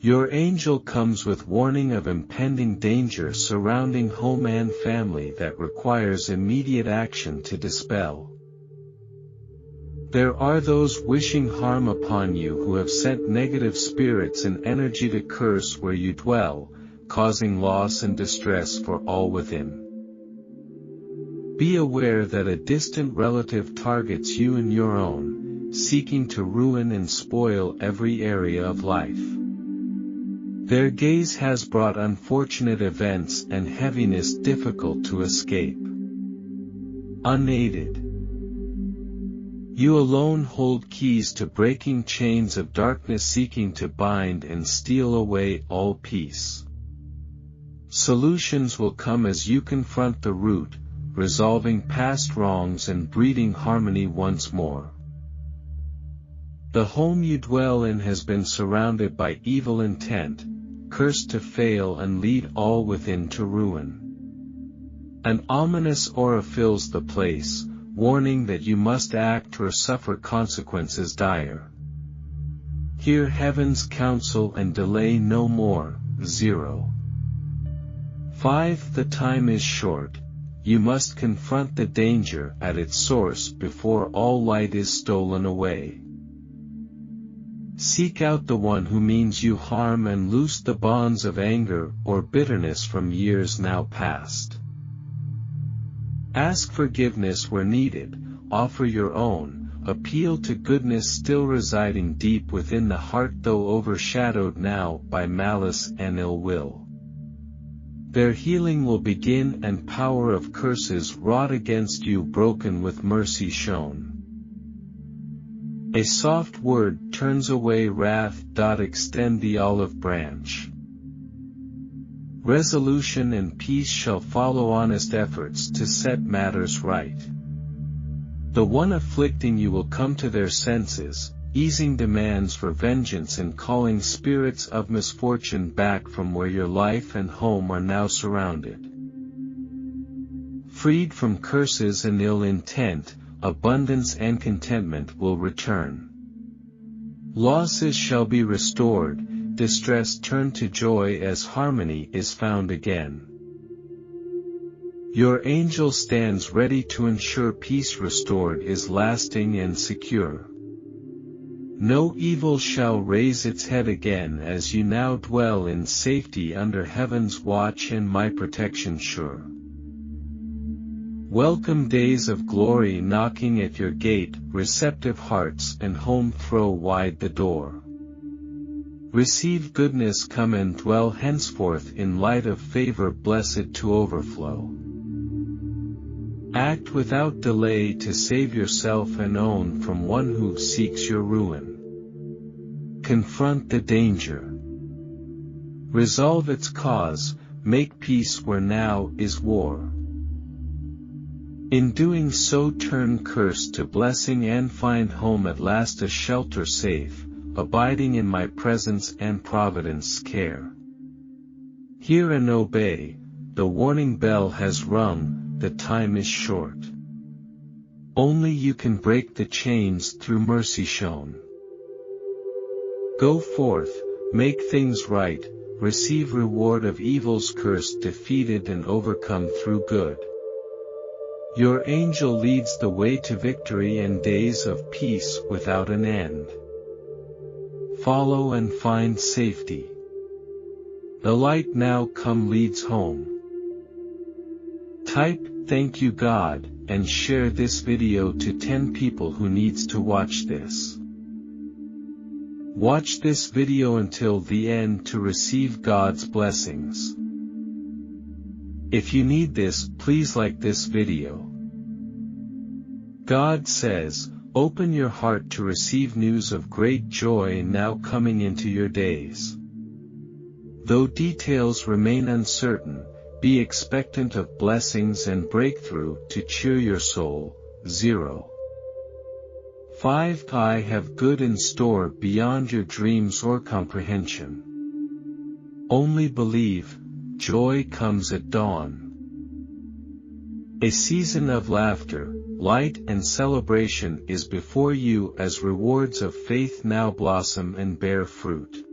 Your angel comes with warning of impending danger surrounding home and family that requires immediate action to dispel. There are those wishing harm upon you who have sent negative spirits and energy to curse where you dwell, causing loss and distress for all within. Be aware that a distant relative targets you and your own, seeking to ruin and spoil every area of life. Their gaze has brought unfortunate events and heaviness difficult to escape. Unaided. You alone hold keys to breaking chains of darkness seeking to bind and steal away all peace. Solutions will come as you confront the root, resolving past wrongs and breeding harmony once more. The home you dwell in has been surrounded by evil intent, cursed to fail and lead all within to ruin. An ominous aura fills the place, warning that you must act or suffer consequences dire. Hear heaven's counsel and delay no more. 0. 5. The time is short. You must confront the danger at its source before all light is stolen away. Seek out the one who means you harm and loose the bonds of anger or bitterness from years now past. Ask forgiveness where needed, offer your own, appeal to goodness still residing deep within the heart though overshadowed now by malice and ill will. Their healing will begin and power of curses wrought against you broken with mercy shown. A soft word turns away wrath. Extend the olive branch. Resolution and peace shall follow honest efforts to set matters right. The one afflicting you will come to their senses, easing demands for vengeance and calling spirits of misfortune back from where your life and home are now surrounded. Freed from curses and ill intent, abundance and contentment will return. Losses shall be restored, distress turned to joy as harmony is found again. Your angel stands ready to ensure peace restored is lasting and secure. No evil shall raise its head again as you now dwell in safety under heaven's watch and my protection sure. Welcome days of glory knocking at your gate, receptive hearts and home throw wide the door. Receive goodness, come and dwell henceforth in light of favor blessed to overflow. Act without delay to save yourself and own from one who seeks your ruin. Confront the danger. Resolve its cause, make peace where now is war. In doing so turn curse to blessing and find home at last a shelter safe, abiding in my presence and providence care. Hear and obey, the warning bell has rung, the time is short. Only you can break the chains through mercy shown. Go forth, make things right, receive reward of evil's curse defeated and overcome through good. Your angel leads the way to victory and days of peace without an end. Follow and find safety. The light now come leads home. Type, "Thank you God," and share this video to 10 people who needs to watch this. Watch this video until the end to receive God's blessings. If you need this, please like this video. God says, open your heart to receive news of great joy now coming into your days. Though details remain uncertain, be expectant of blessings and breakthrough to cheer your soul. 0. 5. I have good in store beyond your dreams or comprehension. Only believe, joy comes at dawn. A season of laughter, light and celebration is before you as rewards of faith now blossom and bear fruit.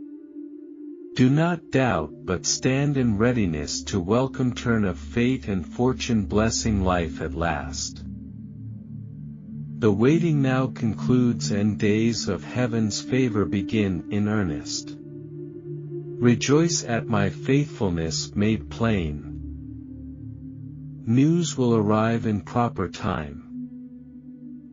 Do not doubt but stand in readiness to welcome turn of fate and fortune blessing life at last. The waiting now concludes and days of heaven's favor begin in earnest. Rejoice at my faithfulness made plain. News will arrive in proper time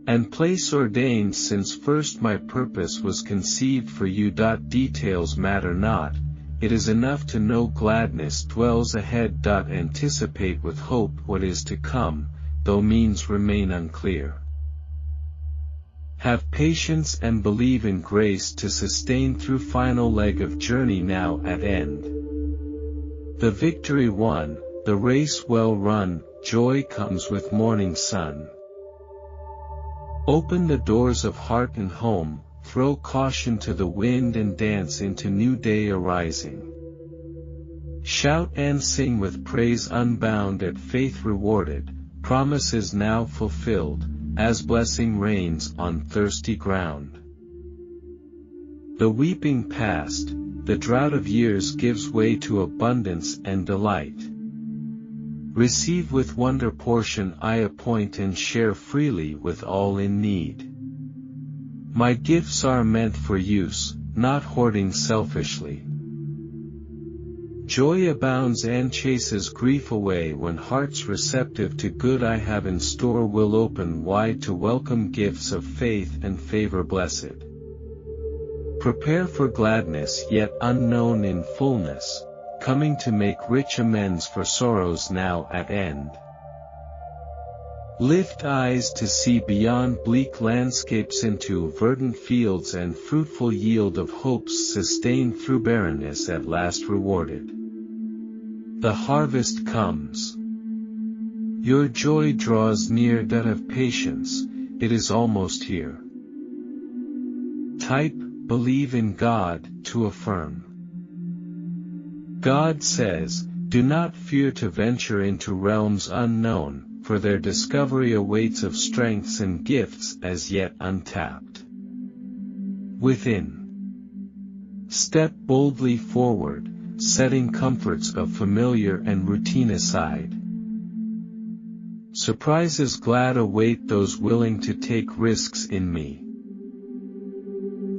and place ordained since first my purpose was conceived for you. Details matter not, it is enough to know gladness dwells ahead. Anticipate with hope what is to come, though means remain unclear. Have patience and believe in grace to sustain through final leg of journey now at end. The victory won, the race well run, joy comes with morning sun. Open the doors of heart and home, throw caution to the wind and dance into new day arising. Shout and sing with praise unbound at faith rewarded, promises now fulfilled, as blessing rains on thirsty ground. The weeping past, the drought of years gives way to abundance and delight. Receive with wonder portion I appoint and share freely with all in need. My gifts are meant for use, not hoarding selfishly. Joy abounds and chases grief away when hearts receptive to good I have in store will open wide to welcome gifts of faith and favor blessed. Prepare for gladness yet unknown in fullness, coming to make rich amends for sorrows now at end. Lift eyes to see beyond bleak landscapes into verdant fields and fruitful yield of hopes sustained through barrenness at last rewarded. The harvest comes. Your joy draws near. Have patience, it is almost here. Type, believe in God, to affirm. God says, do not fear to venture into realms unknown, for their discovery awaits of strengths and gifts as yet untapped. Within. Step boldly forward, setting comforts of familiar and routine aside. Surprises glad await those willing to take risks in me.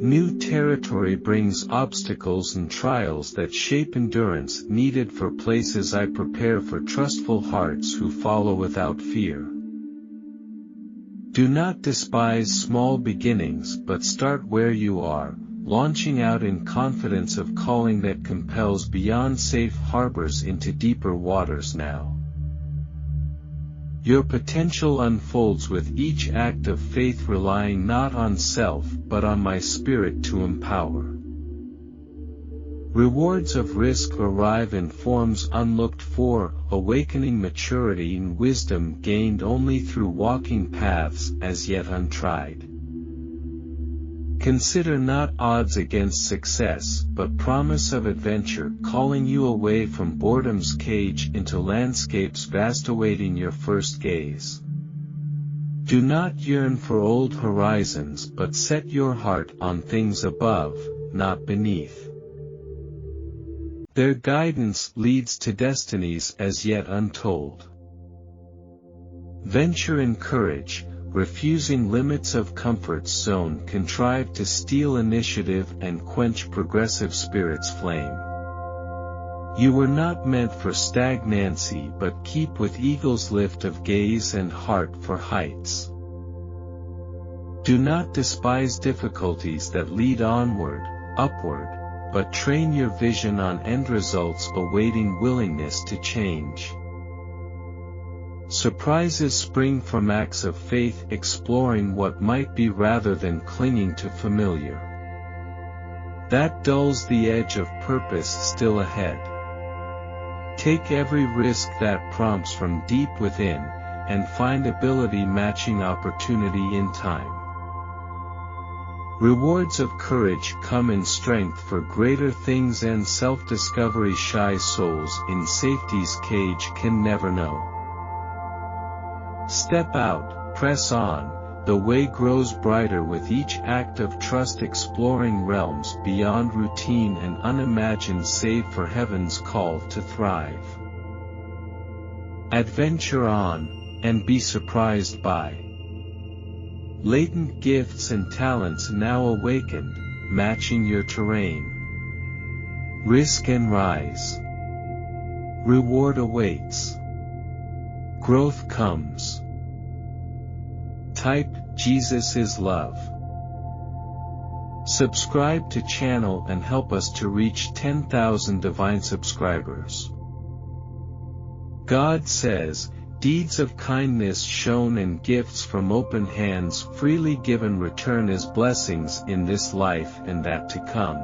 New territory brings obstacles and trials that shape endurance needed for places I prepare for trustful hearts who follow without fear. Do not despise small beginnings but start where you are, launching out in confidence of calling that compels beyond safe harbors into deeper waters now. Your potential unfolds with each act of faith relying not on self but on my spirit to empower. Rewards of risk arrive in forms unlooked for, awakening maturity and wisdom gained only through walking paths as yet untried. Consider not odds against success, but promise of adventure calling you away from boredom's cage into landscapes vast awaiting your first gaze. Do not yearn for old horizons but set your heart on things above, not beneath. Their guidance leads to destinies as yet untold. Venture in courage, refusing limits of comfort's zone contrive to steal initiative and quench progressive spirit's flame. You were not meant for stagnancy but keep with eagle's lift of gaze and heart for heights. Do not despise difficulties that lead onward, upward, but train your vision on end results awaiting willingness to change. Surprises spring from acts of faith exploring what might be rather than clinging to familiar. That dulls the edge of purpose still ahead. Take every risk that prompts from deep within, and find ability matching opportunity in time. Rewards of courage come in strength for greater things and self-discovery shy souls in safety's cage can never know. Step out, press on, the way grows brighter with each act of trust, exploring realms beyond routine and unimagined save for heaven's call to thrive. Adventure on, and be surprised by latent gifts and talents now awakened, matching your terrain. Risk and rise. Reward awaits. Growth comes. Type, Jesus is love. Subscribe to channel and help us to reach 10,000 divine subscribers. God says, deeds of kindness shown and gifts from open hands freely given return as blessings in this life and that to come.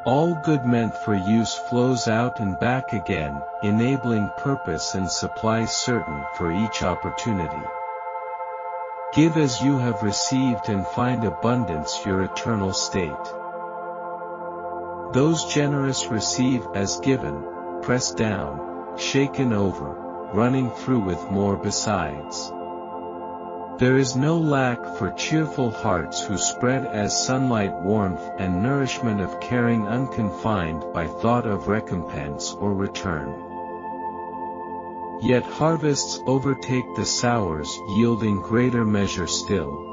All good meant for use flows out and back again, enabling purpose and supply certain for each opportunity. Give as you have received and find abundance your eternal state. Those generous receive as given, pressed down, shaken over, running through with more besides. There is no lack for cheerful hearts who spread as sunlight warmth and nourishment of caring unconfined by thought of recompense or return. Yet harvests overtake the sowers, yielding greater measure still.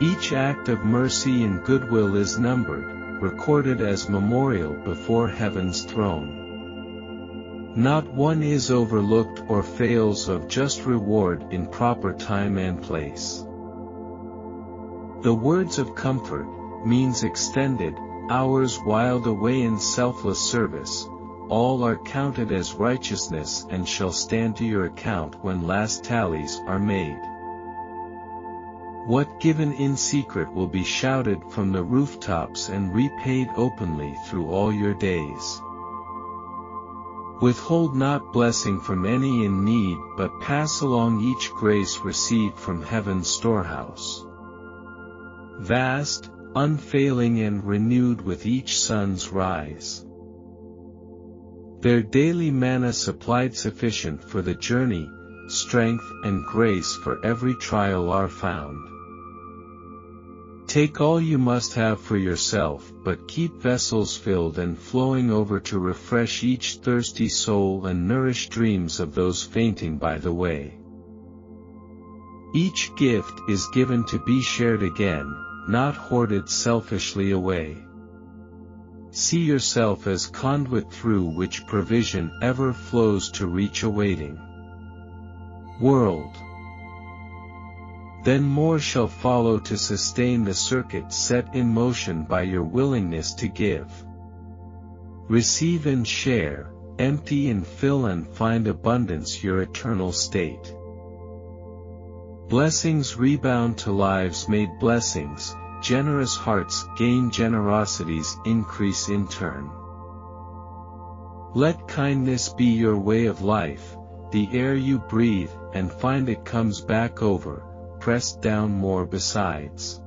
Each act of mercy and goodwill is numbered, recorded as memorial before heaven's throne. Not one is overlooked or fails of just reward in proper time and place. The words of comfort, means extended, hours whiled away in selfless service, all are counted as righteousness and shall stand to your account when last tallies are made. What given in secret will be shouted from the rooftops and repaid openly through all your days. Withhold not blessing from any in need, but pass along each grace received from heaven's storehouse. Vast, unfailing and renewed with each sun's rise. Their daily manna supplied sufficient for the journey, strength and grace for every trial are found. Take all you must have for yourself, but keep vessels filled and flowing over to refresh each thirsty soul and nourish dreams of those fainting by the way. Each gift is given to be shared again, not hoarded selfishly away. See yourself as conduit through which provision ever flows to reach a waiting world. Then more shall follow to sustain the circuit set in motion by your willingness to give. Receive and share, empty and fill and find abundance your eternal state. Blessings rebound to lives made blessings. Generous hearts gain generosity's increase in turn. Let kindness be your way of life, the air you breathe, and find it comes back over, pressed down more besides.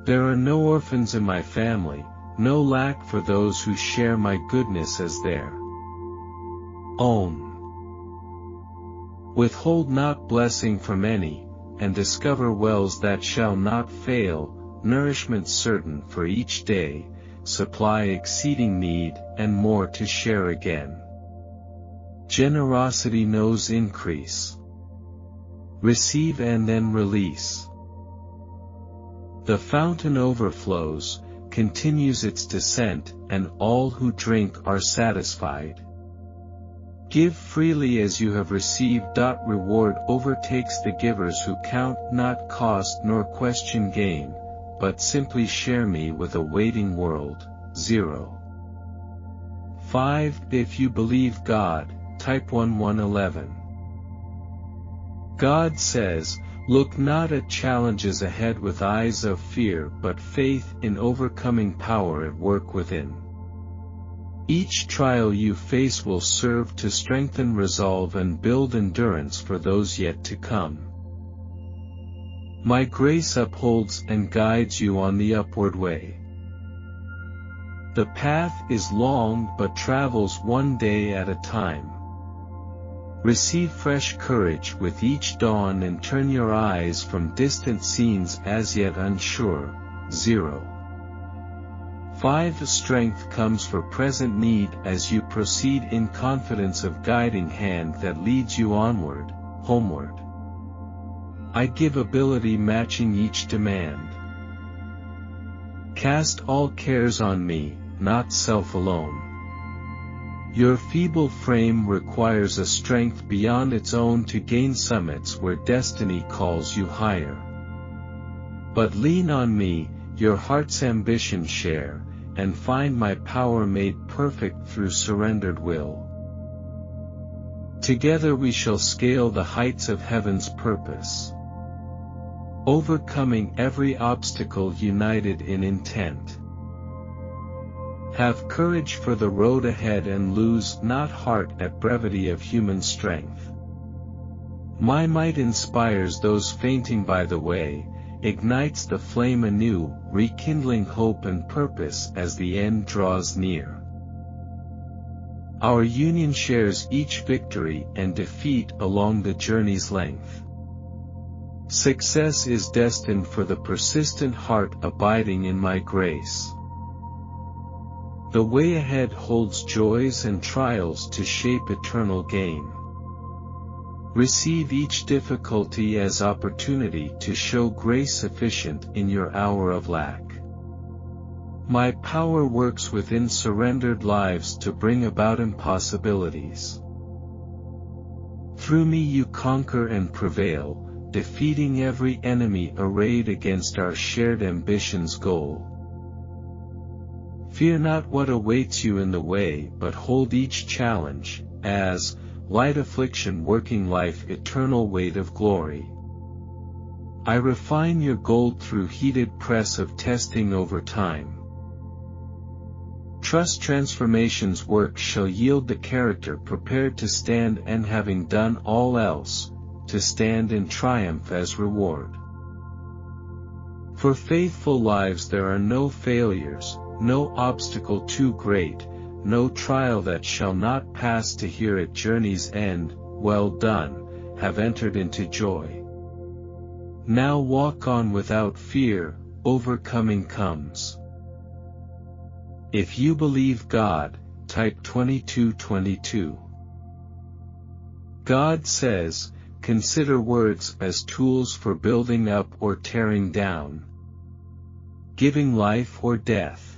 There are no orphans in my family, no lack for those who share my goodness as their own. Withhold not blessing from any, and discover wells that shall not fail, nourishment certain for each day, supply exceeding need, and more to share again. Generosity knows increase. Receive and then release. The fountain overflows, continues its descent, and all who drink are satisfied. Give freely as you have received. Reward overtakes the givers who count not cost nor question gain, but simply share me with a waiting world. 0. 5. If you believe God, type 1:11. God says, look not at challenges ahead with eyes of fear but faith in overcoming power at work within. Each trial you face will serve to strengthen resolve and build endurance for those yet to come. My grace upholds and guides you on the upward way. The path is long but travels one day at a time. Receive fresh courage with each dawn and turn your eyes from distant scenes as yet unsure. 0. 5. Strength comes for present need as you proceed in confidence of guiding hand that leads you onward, homeward. I give ability matching each demand. Cast all cares on me, not self alone. Your feeble frame requires a strength beyond its own to gain summits where destiny calls you higher. But lean on me, your heart's ambition share, and find my power made perfect through surrendered will. Together we shall scale the heights of heaven's purpose, overcoming every obstacle united in intent. Have courage for the road ahead and lose not heart at brevity of human strength. My might inspires those fainting by the way, ignites the flame anew, rekindling hope and purpose as the end draws near. Our union shares each victory and defeat along the journey's length. Success is destined for the persistent heart abiding in my grace. The way ahead holds joys and trials to shape eternal gain. Receive each difficulty as opportunity to show grace sufficient in your hour of lack. My power works within surrendered lives to bring about impossibilities. Through me you conquer and prevail, defeating every enemy arrayed against our shared ambition's goal. Fear not what awaits you in the way, but hold each challenge, as, light affliction working life eternal weight of glory. I refine your gold through heated press of testing over time. Trust transformation's work shall yield the character prepared to stand and having done all else, to stand in triumph as reward. For faithful lives there are no failures, no obstacle too great, no trial that shall not pass to hear at journey's end, well done, have entered into joy. Now walk on without fear, overcoming comes. If you believe God, type 2222. God says, consider words as tools for building up or tearing down, giving life or death.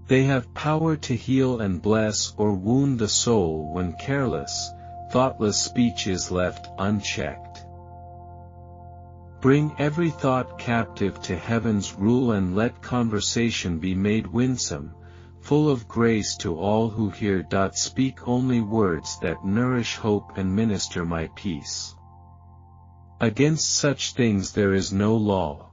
They have power to heal and bless or wound the soul when careless, thoughtless speech is left unchecked. Bring every thought captive to heaven's rule and let conversation be made winsome, full of grace to all who hear. Speak only words that nourish hope and minister my peace. Against such things there is no law.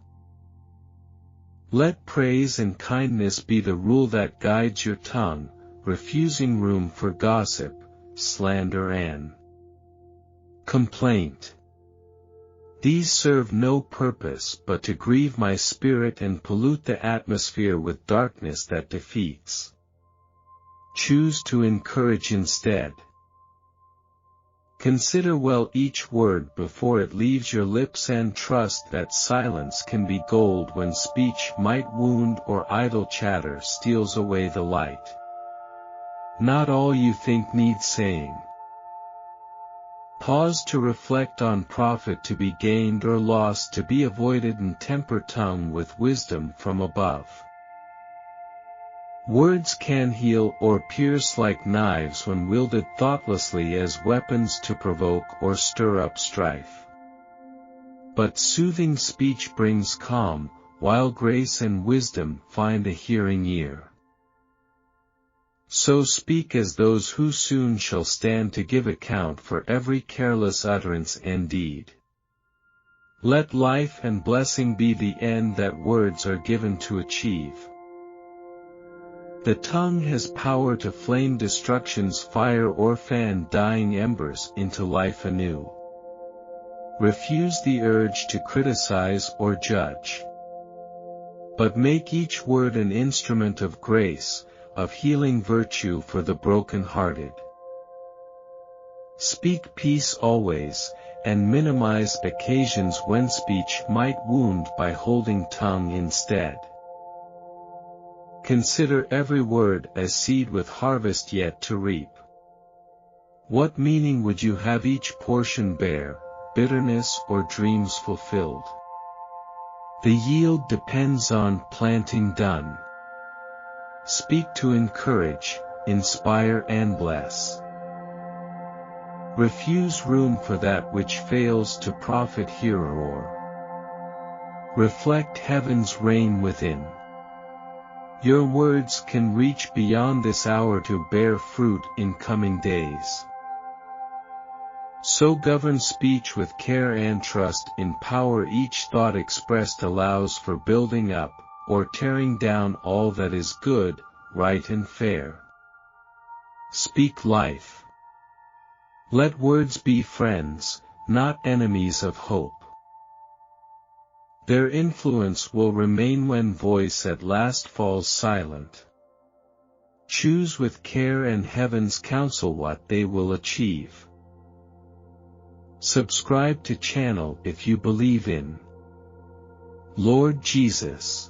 Let praise and kindness be the rule that guides your tongue, refusing room for gossip, slander and complaint. These serve no purpose but to grieve my spirit and pollute the atmosphere with darkness that defeats. Choose to encourage instead. Consider well each word before it leaves your lips and trust that silence can be gold when speech might wound or idle chatter steals away the light. Not all you think needs saying. Pause to reflect on profit to be gained or loss to be avoided and temper tongue with wisdom from above. Words can heal or pierce like knives when wielded thoughtlessly as weapons to provoke or stir up strife. But soothing speech brings calm, while grace and wisdom find a hearing ear. So speak as those who soon shall stand to give account for every careless utterance and deed. Let life and blessing be the end that words are given to achieve. The tongue has power to flame destruction's fire or fan dying embers into life anew. Refuse the urge to criticize or judge. But make each word an instrument of grace, of healing virtue for the broken-hearted. Speak peace always, and minimize occasions when speech might wound by holding tongue instead. Consider every word as seed with harvest yet to reap. What meaning would you have each portion bear, bitterness or dreams fulfilled? The yield depends on planting done. Speak to encourage, inspire and bless. Refuse room for that which fails to profit hearer or reflect heaven's reign within. Your words can reach beyond this hour to bear fruit in coming days. So govern speech with care and trust in power each thought expressed allows for building up, or tearing down all that is good, right and fair. Speak life. Let words be friends, not enemies of hope. Their influence will remain when voice at last falls silent. Choose with care and heaven's counsel what they will achieve. Subscribe to channel if you believe in Lord Jesus.